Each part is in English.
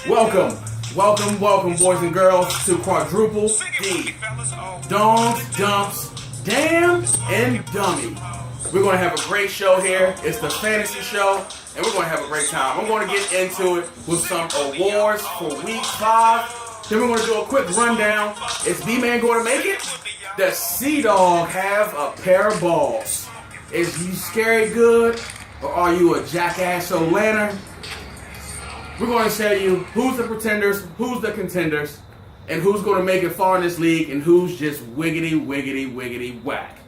Welcome, boys and girls, to Quadruple D. Dongs, Dumps, Damn, and Dummy. We're going to have a great show here. It's the fantasy show, and we're going to have a great time. I'm going to get into it with some awards for Week 5. Then we're going to do a quick rundown. Is D-Man going to make it? Does C-Dog have a pair of balls? Is you scary good, or are you a jackass O-lantern? We're going to tell you who's the pretenders, who's the contenders, and who's going to make it far in this league, and who's just wiggity whack.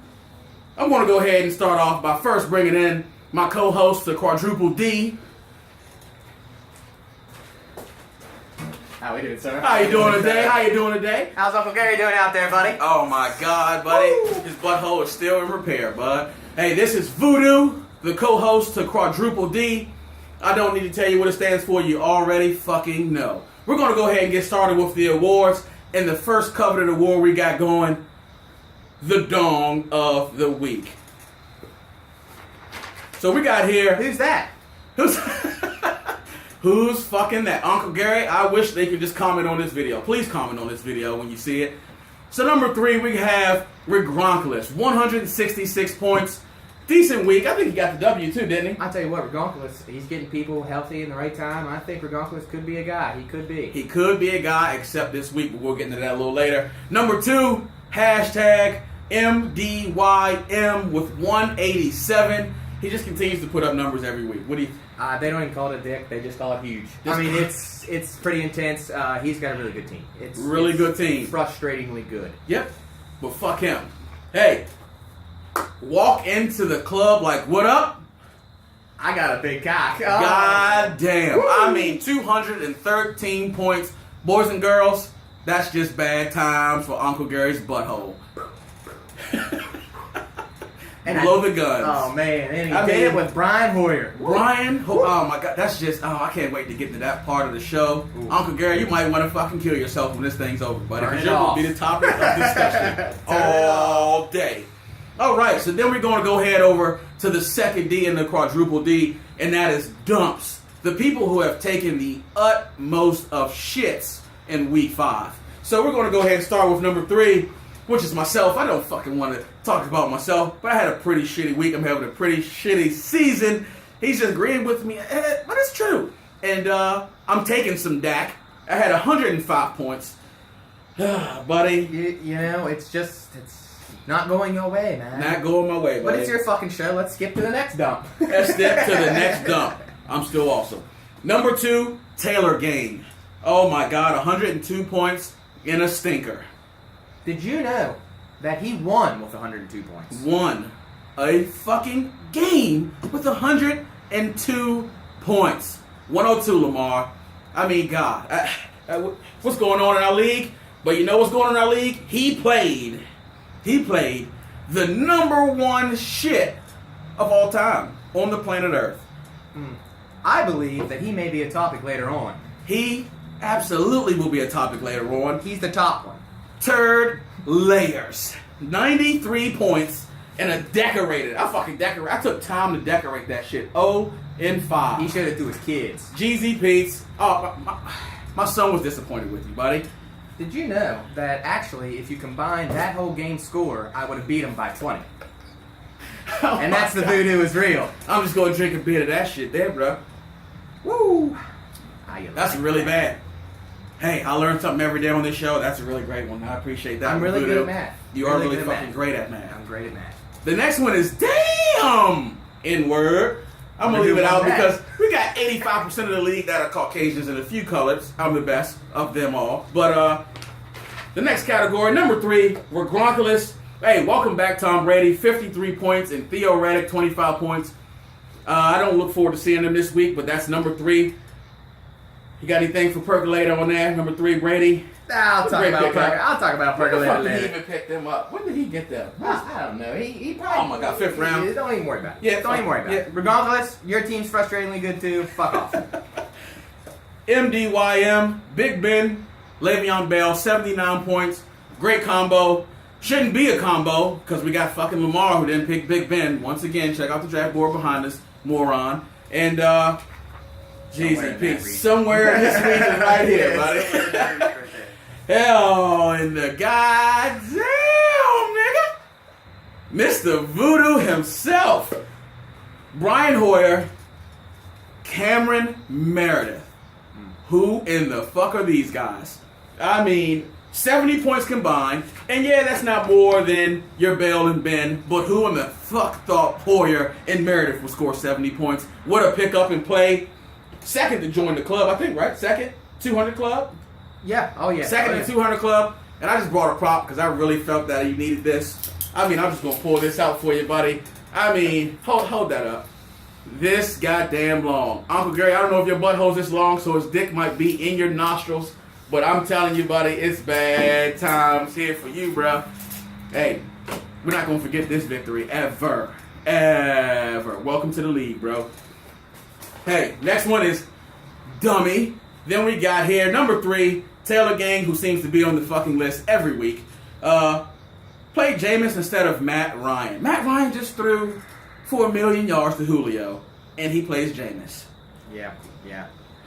I'm going to go ahead and start off by first bringing in my co-host, the Quadruple D. How we doing, sir? How you doing today? How's Uncle Gary doing out there, buddy? Oh my God, buddy. Woo! His butthole is still in repair, bud. Hey, this is Voodoo, the co-host to Quadruple D. I don't need to tell you what it stands for. You already fucking know. We're going to go ahead and get started with the awards. And the first coveted award we got going, the Dong of the Week. So we got here... Who's that? Who's fucking that? Uncle Gary, I wish they could just comment on this video. Please comment on this video when you see it. So number 3, we have Rick Gronkulus. 166 points. Decent week. I think he got the W too, didn't he? I tell you what, Regonculus, he's getting people healthy in the right time. I think Regonculus could be a guy. He could be. He could be a guy, except this week, but we'll get into that a little later. Number 2, hashtag MDYM with 187. He just continues to put up numbers every week. What do you? They don't even call it a dick. They just call it huge. I mean, it's pretty intense. He's got a really good team. It's good team. Frustratingly good. Yep. But fuck him. Hey. Walk into the club like, what up? I got a big cock. God damn. Woo. I mean, 213 points. Boys and girls, that's just bad times for Uncle Gary's butthole. And blow the guns. Oh, man. And he did it with Brian Hoyer. Brian? Oh, my God. That's just... Oh, I can't wait to get to that part of the show. Ooh. Uncle Gary, you might want to fucking kill yourself when this thing's over, buddy. Because you're going to be the topic of discussion all day. All right, so then we're going to go head over to the second D in the Quadruple D, and that is Dumps. The people who have taken the utmost of shits in Week 5. So we're going to go ahead and start with number 3, which is myself. I don't fucking want to talk about myself, but I had a pretty shitty week. I'm having a pretty shitty season. He's just agreeing with me, but it's true. And I'm taking some Dak. I had 105 points. Buddy. You know, it's not going your way, man. Not going my way, buddy. But it's your fucking show. Let's skip to the next dump. Let's skip to the next dump. I'm still awesome. Number 2, Taylor Gang. Oh my God, 102 points in a stinker. Did you know that he won with 102 points? Won a fucking game with 102 points. 102, Lamar. I mean, God. What's going on in our league? But you know what's going on in our league? He played the number 1 shit of all time on the planet Earth. I believe that he may be a topic later on. He absolutely will be a topic later on. He's the top one. Turd Layers. 93 points and a decorated. I took time to decorate that shit. 0-5. He showed it to his kids. Jeezy Pete's. Oh, my son was disappointed with you, buddy. Did you know that actually, if you combine that whole game score, I would have beat him by 20? Oh, and that's the voodoo is real. I'm just going to drink a bit of that shit there, bro. Woo! That's really bad. Hey, I learn something every day on this show. That's a really great one. I appreciate that. I'm really good at math. You are really fucking great at math. I'm great at math. The next one is damn N-word. I'm going to leave it out because we got 85% of the league that are Caucasians in a few colors. I'm the best of them all. But the next category, number 3, we're Gronkulus. Hey, welcome back, Tom Brady. 53 points and Theo Raddick, 25 points. I don't look forward to seeing them this week, but that's number 3. You got anything for Percolator on there? Number 3, Brady. I'll talk about Percolator When later. did he even pick them up? When did he get them? I don't know. He probably. Oh my God, 5th round. Don't even worry about it. Yeah, don't even worry about it. Regardless, your team's frustratingly good too. Fuck off. MDYM, Big Ben, Le'Veon Bell, 79 points. Great combo. Shouldn't be a combo because we got fucking Lamar who didn't pick Big Ben. Once again, check out the draft board behind us, moron. And Somewhere in GZP, that region. somewhere in this region right here, buddy. Hell in the goddamn, nigga. Mr. Voodoo himself. Brian Hoyer, Cameron Meredith. Who in the fuck are these guys? I mean, 70 points combined. And yeah, that's not more than your Bale and Ben. But who in the fuck thought Hoyer and Meredith would score 70 points? What a pick up and play. Second to join the club, I think, right? Second? 200 club? Yeah. Oh yeah. Second to 200 club. And I just brought a prop because I really felt that you needed this. I mean, I'm just going to pull this out for you, buddy. I mean, hold that up. This goddamn long. Uncle Gary, I don't know if your butthole's this long, so his dick might be in your nostrils. But I'm telling you, buddy, it's bad times here for you, bro. Hey, we're not going to forget this victory ever. Ever. Welcome to the league, bro. Hey, next one is Dummy. Then we got here, number 3, Taylor Gang, who seems to be on the fucking list every week. Played Jameis instead of Matt Ryan. Matt Ryan just threw for 1,000,000 yards to Julio, and he plays Jameis. Yeah.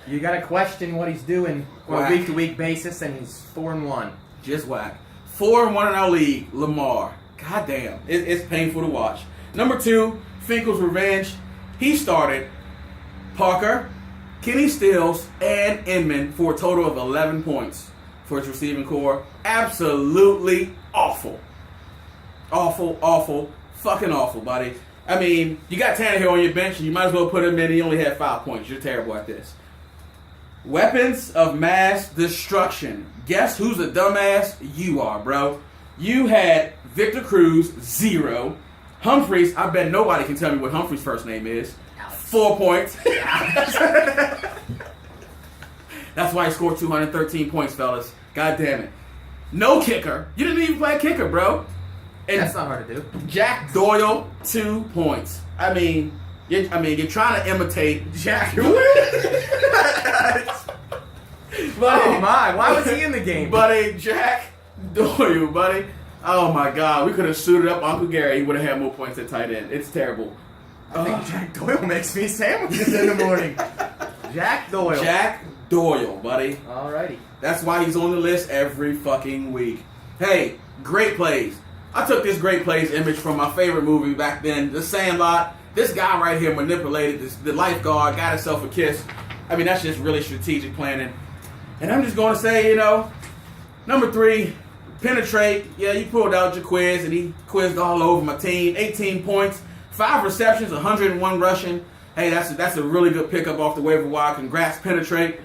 You got to question what he's doing on Whack. a week-to-week basis, and he's 4-1. Just whack. 4-1 in our league, Lamar. God damn. It's painful to watch. Number 2, Finkel's Revenge. He started Parker, Kenny Stills, and Inman for a total of 11 points for his receiving core. Absolutely awful. Awful. Fucking awful, buddy. I mean, you got Tannehill on your bench, and you might as well put him in. He only had 5 points. You're terrible at this. Weapons of mass destruction. Guess who's a dumbass? You are, bro. You had Victor Cruz, 0. Humphreys, I bet nobody can tell me what Humphreys' first name is. Alex. 4 points. That's why he scored 213 points, fellas. God damn it. No kicker. You didn't even play kicker, bro. And That's not hard to do. Jack Doyle, 2 points. I mean, you're trying to imitate Jack. Buddy, Oh my! Why was he in the game? buddy, Jack Doyle, buddy. Oh my God, we could have suited up Uncle Gary. He would have had more points at tight end. It's terrible. I think Jack Doyle makes me sandwiches in the morning. Jack Doyle. Jack Doyle, buddy. Alrighty. That's why he's on the list every fucking week. Hey, great plays. I took this great plays image from my favorite movie back then, The Sandlot. This guy right here manipulated the lifeguard, got himself a kiss. I mean, that's just really strategic planning. And I'm just going to say, number 3, penetrate. Yeah, you pulled out your quiz, and he quizzed all over my team. 18 points, 5 receptions, 101 rushing. Hey, that's a really good pickup off the waiver wire. Congrats, penetrate.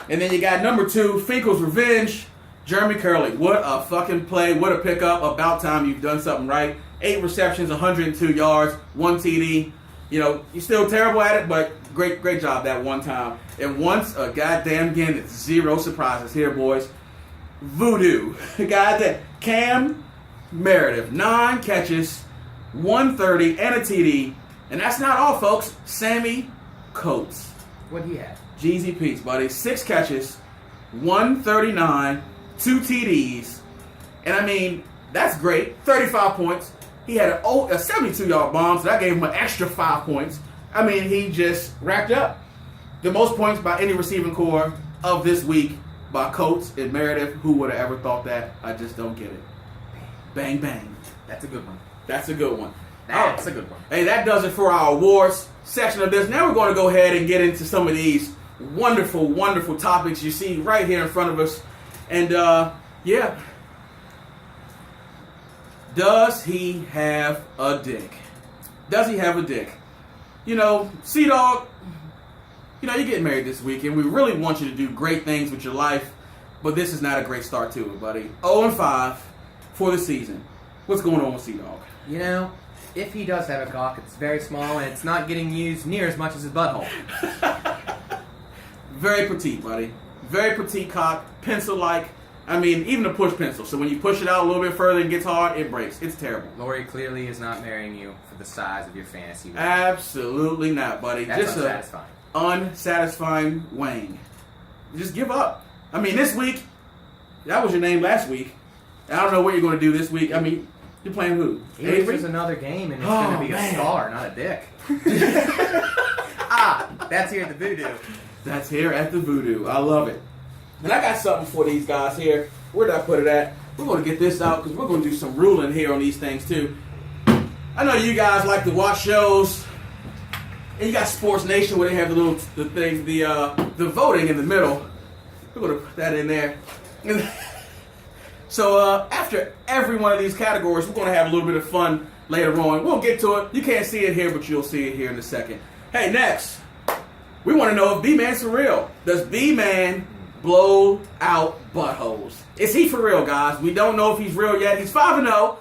And then you got number 2, Finkel's Revenge. Jeremy Curley. What a fucking play. What a pickup. About time you've done something right. 8 receptions, 102 yards, 1 TD. You're still terrible at it, but great job that one time. And once a goddamn again, it's 0 surprises here, boys. Voodoo. Goddamn. Cam Meredith. 9 catches, 130, and a TD. And that's not all, folks. Sammy Coates. What do you have? Jeezy Pete's, buddy. 6 catches, 139, 2 TDs. And I mean, that's great. 35 points. He had a 72-yard bomb, so that gave him an extra 5 points. I mean, he just racked up the most points by any receiving core of this week by Coates and Meredith. Who would have ever thought that? I just don't get it. Bang, bang. That's a good one. That's a good one. That's a good one. Hey, that does it for our awards section of this. Now we're going to go ahead and get into some of these wonderful, wonderful topics you see right here in front of us. And, yeah. Does he have a dick? Does he have a dick? C-Dog, you're getting married this week, and we really want you to do great things with your life, but this is not a great start to it, buddy. 0-5 for the season. What's going on with C-Dog? If he does have a cock, it's very small, and it's not getting used near as much as his butthole. Very petite, buddy. Very petite cock, pencil-like. I mean, even a push pencil. So when you push it out a little bit further and it gets hard, it breaks. It's terrible. Lori clearly is not marrying you for the size of your fantasy league. Absolutely not, buddy. That's Just unsatisfying. Unsatisfying Wang. Just give up. I mean, this week, that was your name last week. I don't know what you're going to do this week. I mean, you're playing who? It's just another game, and it's going to be a star, not a dick. That's here at the Voodoo. That's here at the Voodoo. I love it. And I got something for these guys here. Where did I put it at? We're going to get this out because we're going to do some ruling here on these things too. I know you guys like to watch shows. And you got Sports Nation where they have the voting in the middle. We're going to put that in there. So after every one of these categories, we're going to have a little bit of fun later on. We'll get to it. You can't see it here, but you'll see it here in a second. Hey, next, we want to know if B-Man's for real. Does B-Man blow out buttholes? Is he for real, guys? We don't know if he's real yet. He's 5-0,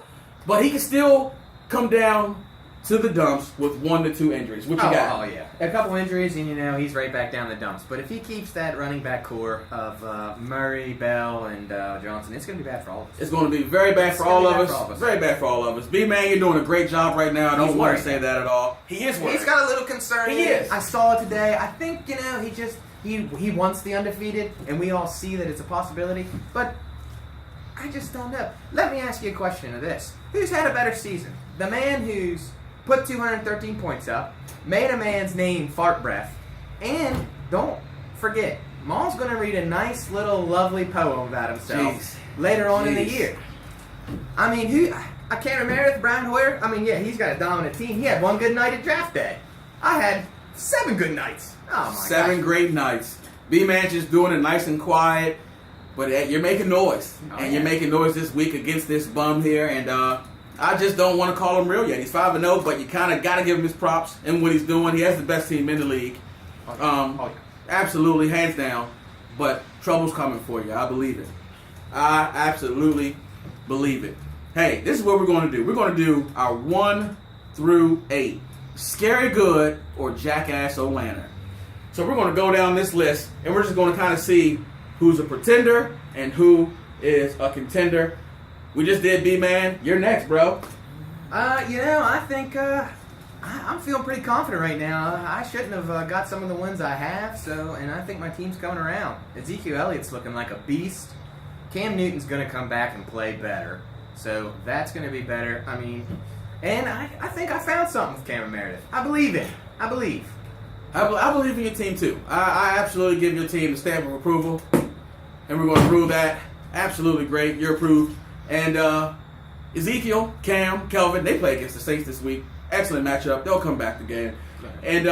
but he can still come down to the dumps with 1 to 2 injuries. What you got? Oh, yeah. A couple injuries, and, he's right back down the dumps. But if he keeps that running back core of Murray, Bell, and Johnson, it's going to be bad for all of us. It's going to be very bad for all of us. Very bad for all of us. B-Man, you're doing a great job right now. I don't want to say that at all. He is worried. He's got a little concern. He is. I saw it today. I think, he wants the undefeated, and we all see that it's a possibility. But I just don't know. Let me ask you a question of this. Who's had a better season? The man who's put 213 points up, made a man's name fart breath, and don't forget, Maul's going to read a nice little lovely poem about himself later on in the year. I mean, Cameron Meredith, Brian Hoyer, he's got a dominant team. He had one good night at draft day. I had 7 good nights. Oh, my 7 great nights. B-Man just doing it nice and quiet, but you're making noise. You're making noise this week against this bum here, and I just don't want to call him real yet. He's 5-0, but you kind of got to give him his props in what he's doing. He has the best team in the league. Absolutely, hands down. But trouble's coming for you. I believe it. I absolutely believe it. Hey, this is what we're going to do. We're going to do our 1 through 8. Scary Good or Jackass O'Lantern. So we're going to go down this list, and we're just going to kind of see who's a pretender and who is a contender. We just did B-Man. You're next, bro. I think I'm feeling pretty confident right now. I shouldn't have got some of the wins I have, and I think my team's coming around. Ezekiel Elliott's looking like a beast. Cam Newton's going to come back and play better, so that's going to be better. And I think I found something with Cameron Meredith. I believe it. I believe. I believe in your team, too. I absolutely give your team the stamp of approval, and we're going to rule that. Absolutely great. You're approved. And Ezekiel, Cam, Kelvin, they play against the Saints this week. Excellent matchup. They'll come back again. And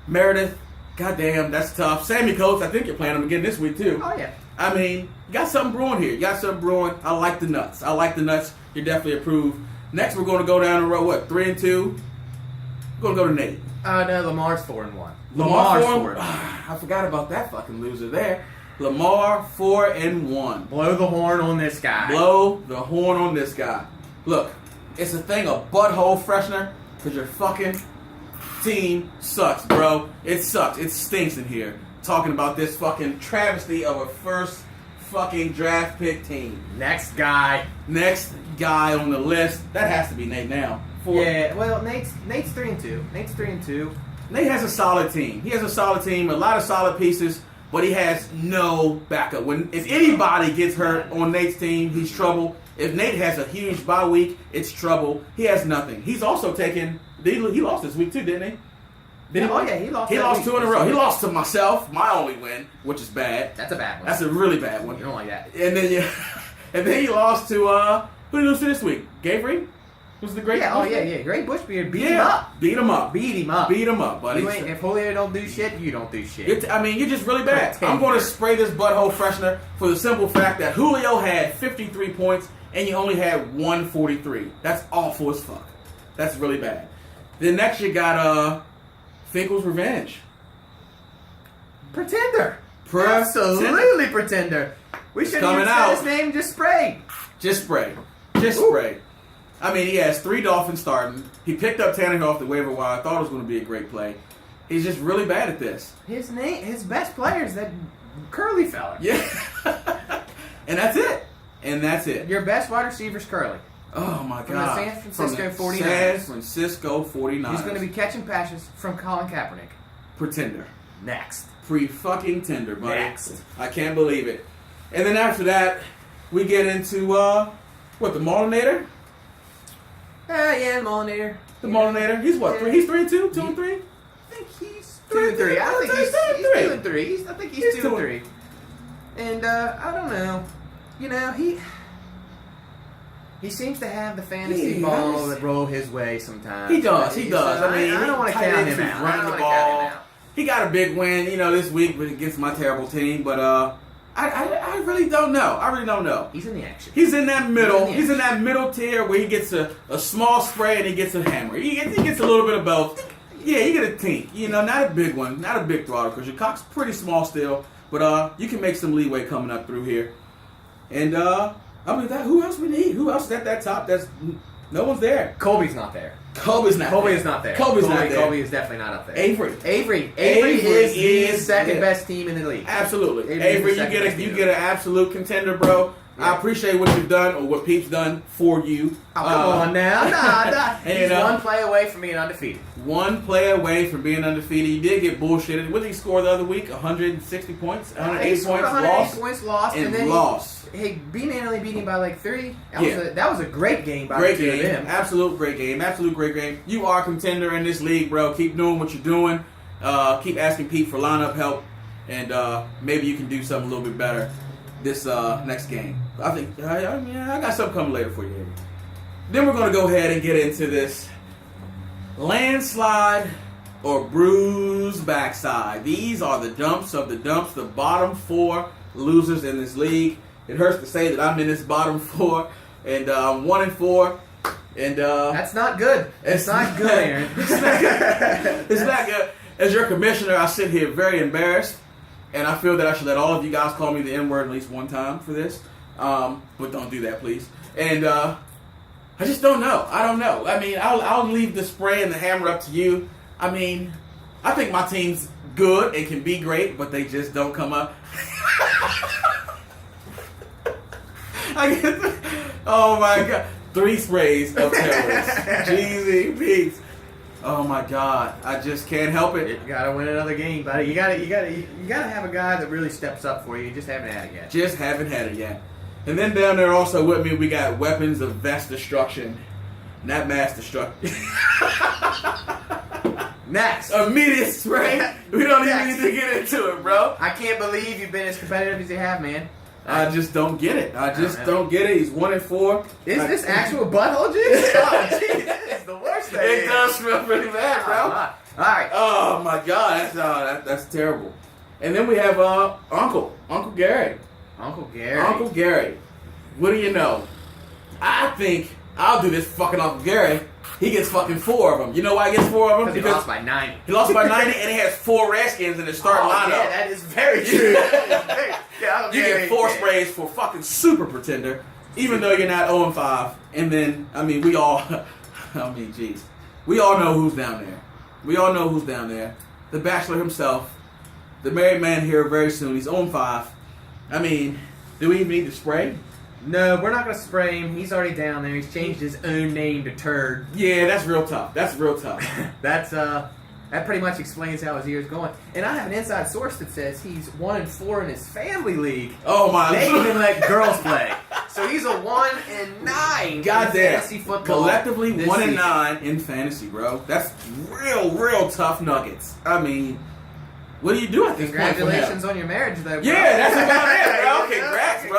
Meredith, goddamn, that's tough. Sammy Coates, I think you're playing him again this week, too. Oh, yeah. You got something brewing here. I like the nuts. You're definitely approved. Next, we're going to go down the road, 3-2? We're going to go to Nate. No, Lamar's 4-1. Lamar's 4-1. I forgot about that fucking loser there. Lamar 4-1. Blow the horn on this guy. Blow the horn on this guy. Look, it's a thing of butthole freshener because your fucking team sucks, bro. It sucks. It stinks in here. Talking about this fucking travesty of a first fucking draft pick team. Next guy on the list. That has to be Nate now. Yeah, well, Nate's 3-2. Nate has a solid team. He has a solid team, a lot of solid pieces. But he has no backup. If anybody gets hurt on Nate's team, he's trouble. If Nate has a huge bye week, it's trouble. He has nothing. He's also taken. He lost this week too, didn't he? He lost. He lost 2 in a row. He lost to myself, my only win, which is bad. That's a bad one. That's a really bad one. You don't like that. And then he lost to who did he lose to this week? Gabriel? Who's the great? Yeah. Great Bushbeard beat him up. Beat him up, buddy. If Julio don't do shit, you don't do shit. You're just really bad. I'm going to spray this butthole freshener for the simple fact that Julio had 53 points and you only had 143. That's awful as fuck. That's really bad. Then next you got Finkel's Revenge. Pretender. Absolutely pretender. We should have said his name. Just spray. He has 3 Dolphins starting. He picked up Tannehill off the waiver wire. I thought it was going to be a great play. He's just really bad at this. His best player is that Curly fella. Yeah. And that's it. Your best wide receiver's Curly. Oh, my God. From the San Francisco 49ers. San Francisco 49ers. He's going to be catching passes from Colin Kaepernick. Pretender. Next. Pre-fucking-tender, buddy. Next. I can't believe it. And then after that, we get into, the Mullinator? Yeah, the Mullinator. The Mullinator. He's what? He's 3-2? 2-3? think he's 2-3. I think he's 2-3. I think he's 2-3. And I don't know. You know, he seems to have the fantasy ball that roll his way sometimes. He does. He does. I mean, I don't want to count him out. Running the ball. He got a big win, you know, this week against my terrible team. But I really don't know. I really don't know. He's in the action. He's in that middle. He's in that middle tier where he gets a small spray and he gets a hammer. He gets a little bit of both. Yeah, you get a tink. You know, not a big one, not a big throttle because your cock's pretty small still. But you can make some leeway coming up through here. And I mean, who else we need? Who else is at that top? No one's there. Colby's not there. Colby's not there. Colby's not there. Colby is definitely not up there. Avery is the second best team in the league. Absolutely. Avery, you get an absolute contender, bro. Yeah. I appreciate what you've done or what Pete's done for you. Oh, come on now. Nah. He's one play away from being undefeated. One play away from being undefeated. He did get bullshitted. What did he score the other week? 160 points? 108 points? 108 points lost. And then lost. Hey, Manly beat him by like 3. That was a great game by the two of them. Absolute great game. Absolute great game. You are a contender in this league, bro. Keep doing what you're doing. Keep asking Pete for lineup help. And maybe you can do something a little bit better this next game. I think I got something coming later for you. Then we're going to go ahead and get into this landslide or bruised backside. These are the dumps of the dumps, the bottom 4 losers in this league. It hurts to say that I'm in this bottom 4, and I'm 1-4. And that's not good. It's not good, Aaron. It's not good. As your commissioner, I sit here very embarrassed. And I feel that I should let all of you guys call me the N-word at least one time for this. But don't do that, please. And I just don't know. I don't know. I mean, I'll leave the spray and the hammer up to you. I mean, I think my team's good and can be great, but they just don't come up. Oh, my God. 3 sprays of terrorists. Jeezy Pete's. Oh my God! I just can't help it. You gotta win another game, buddy. You gotta have a guy that really steps up for you. You just haven't had it yet. And then down there also with me, we got weapons of vest destruction, not mass destruction. Next, immediate spray. We don't even need to get into it, bro. I can't believe you've been as competitive as you have, man. I just don't get it. I just don't get it. He's 1-4. Is this actual butthole juice? Oh, jeez, that is the worst thing. It does smell pretty bad, bro. All right. Oh my God, that's terrible. And then we have Uncle Gary. Uncle Gary. What do you know? I think I'll do this fucking Uncle Gary. He gets fucking 4 of them. You know why he gets 4 of them? Because he lost by 90. He lost by 90, and he has 4 Redskins in his starting lineup. Yeah, that is very true. You get 4 sprays for fucking super pretender, even though you're not 0-5. And then, I mean, we all know who's down there. The Bachelor himself, the married man here very soon. He's 0-5. I mean, do we even need to spray? No, we're not going to spray him. He's already down there. He's changed his own name to Turd. Yeah, that's real tough. That pretty much explains how his year's going. And I have an inside source that says he's 1-4 in his family league. Oh my! They even let girls play. So he's a 1-9. Goddamn. Fantasy football. Collectively 1-9 in fantasy, bro. That's real tough nuggets. I mean, what do you do at this point? Congratulations on your marriage, though, bro. Yeah, that's about it, bro. Congrats, bro.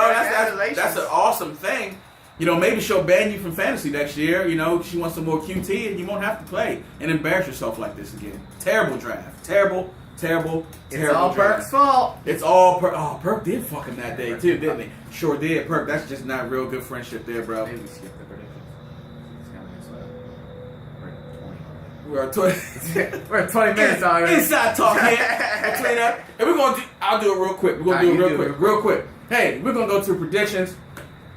That's an awesome thing. You know, maybe she'll ban you from fantasy next year. You know, she wants some more QT, and you won't have to play and embarrass yourself like this again. Terrible draft. Terrible It's all draft. Perk's fault. It's all Perk. Oh, Perk did fuck him that day, too, didn't he? Sure did. Perk, that's just not real good friendship there, bro. Maybe we skipped the predictions. We're at 20. We're at 20 minutes already. Inside talk here. Between that. And we're going to I'll do it real quick. We're going to do it real quick. Hey, we're going to go to predictions.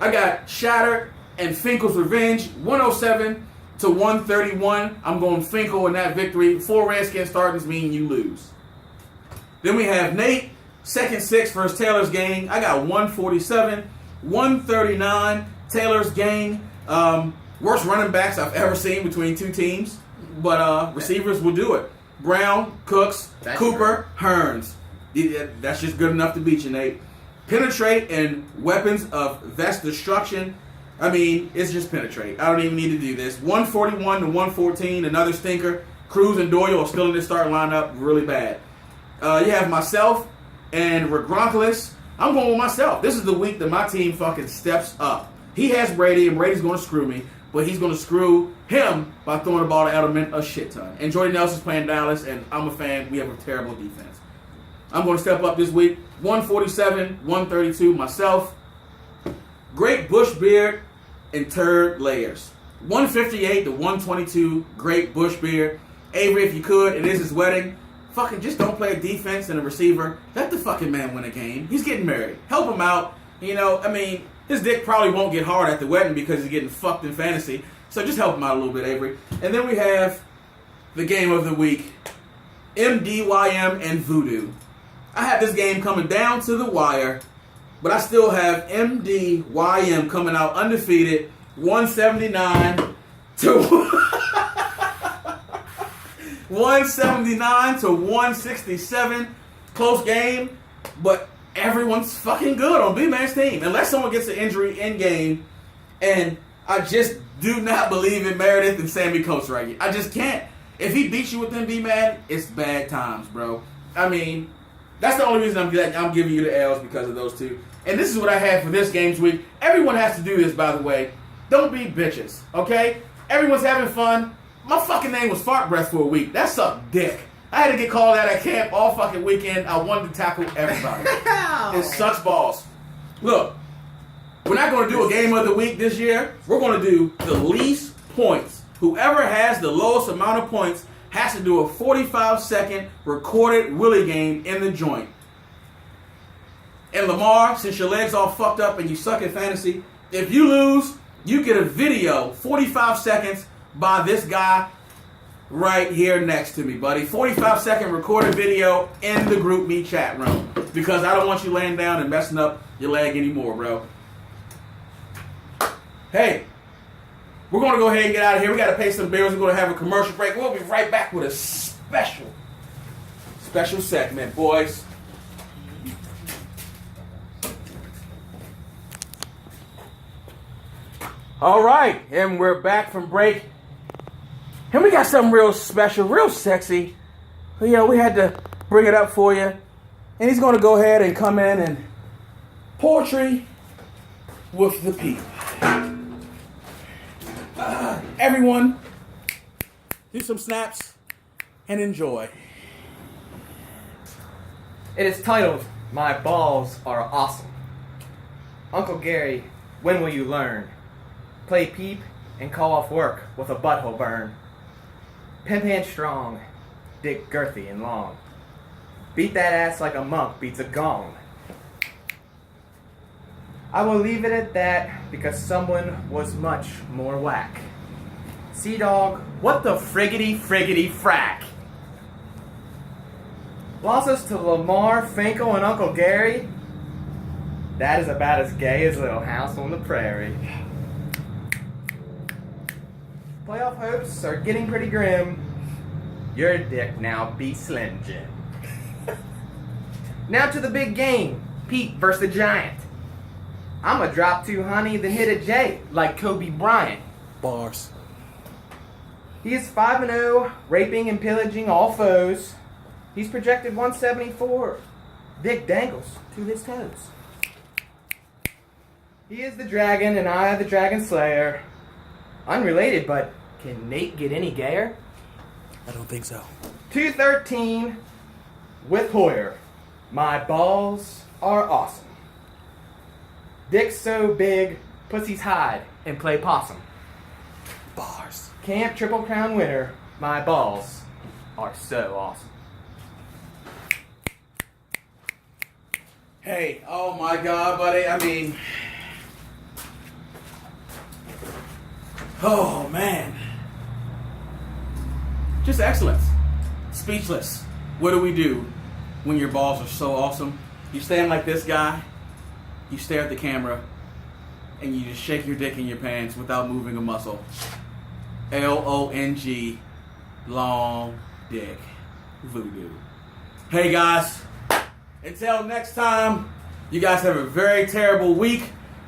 I got Shatter and Finkel's Revenge, 107-131. I'm going Finkel in that victory. 4 Redskins starters mean you lose. Then we have Nate, second 6 versus Taylor's gang. I got 147-139. Taylor's gang. Worst running backs I've ever seen between 2 teams. But receivers will do it. Brown, Cooks, Cooper, Hearns. That's just good enough to beat you, Nate. Penetrate and weapons of vest destruction. I mean, it's just penetrate. I don't even need to do this. 141-114, another stinker. Cruz and Doyle are still in the starting lineup, really bad. You have myself and Regronculus. I'm going with myself. This is the week that my team fucking steps up. He has Brady, and Brady's going to screw me, but he's going to screw him by throwing the ball to Edelman a shit ton. And Jordy Nelson's playing Dallas, and I'm a fan. We have a terrible defense. I'm going to step up this week. 147, 132 myself. Great Bush beard and turd layers. 158 to 122, great Bush beard. Avery, if you could, it is his wedding. Fucking just don't play a defense and a receiver. Let the fucking man win a game. He's getting married. Help him out. You know, I mean, his dick probably won't get hard at the wedding because he's getting fucked in fantasy. So just help him out a little bit, Avery. And then we have the game of the week. MDYM and Voodoo. I have this game coming down to the wire, but I still have MDYM coming out undefeated, 179 to 179 to 167. Close game, but everyone's fucking good on B-Man's team. Unless someone gets an injury in game, and I just do not believe in Meredith and Sammy Coates right. I just can't. If he beats you within B-Man, it's bad times, bro. I mean, that's the only reason I'm giving you the L's because of those two. And this is what I have for this games week. Everyone has to do this, by the way. Don't be bitches, okay? Everyone's having fun. My fucking name was Fart Breath for a week. That sucked dick. I had to get called out at camp all fucking weekend. I wanted to tackle everybody. It sucks balls. Look, we're not going to do a game of the week this year. We're going to do the least points. Whoever has the lowest amount of points has to do a 45-second recorded Willie game in the joint. And Lamar, since your leg's all fucked up and you suck at fantasy, if you lose, you get a video, 45 seconds, by this guy right here next to me, buddy. 45-second recorded video in the group me chat room. Because I don't want you laying down and messing up your leg anymore, bro. Hey, we're going to go ahead and get out of here. We got to pay some bills. We're going to have a commercial break. We'll be right back with a special segment, boys. All right, and we're back from break. And we got something real special, real sexy. So, you know, we had to bring it up for you. And he's going to go ahead and come in and poetry with the people. Everyone, do some snaps and enjoy. It is titled, My Balls Are Awesome. Uncle Gary, when will you learn? Play peep and call off work with a butthole burn. Pimp hand strong, dick girthy and long. Beat that ass like a monk beats a gong. I will leave it at that because someone was much more whack. Sea Dog, what the friggity frack? Losses to Lamar, Finkel, and Uncle Gary? That is about as gay as Little House on the Prairie. Playoff hopes are getting pretty grim. Your dick now beats Slim Jim. Now to the big game. Pete versus the Giant. I'ma drop 2 honey, then hit a J like Kobe Bryant. Bars. He is 5-0, raping and pillaging all foes. He's projected 174. Dick dangles to his toes. He is the dragon, and I the dragon slayer. Unrelated, but can Nate get any gayer? I don't think so. 213 with Hoyer. My balls are awesome. Dick's so big, pussies hide and play possum. Bars. Camp Triple Crown winner. My balls are so awesome. Hey, oh my God, buddy. I mean, oh man. Just excellence. Speechless. What do we do when your balls are so awesome? You stand like this guy, you stare at the camera, and you just shake your dick in your pants without moving a muscle. Long, long dick. Voodoo. Hey guys, until next time, you guys have a very terrible week.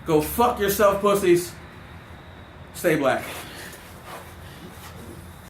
Go fuck yourself, pussies. Stay black.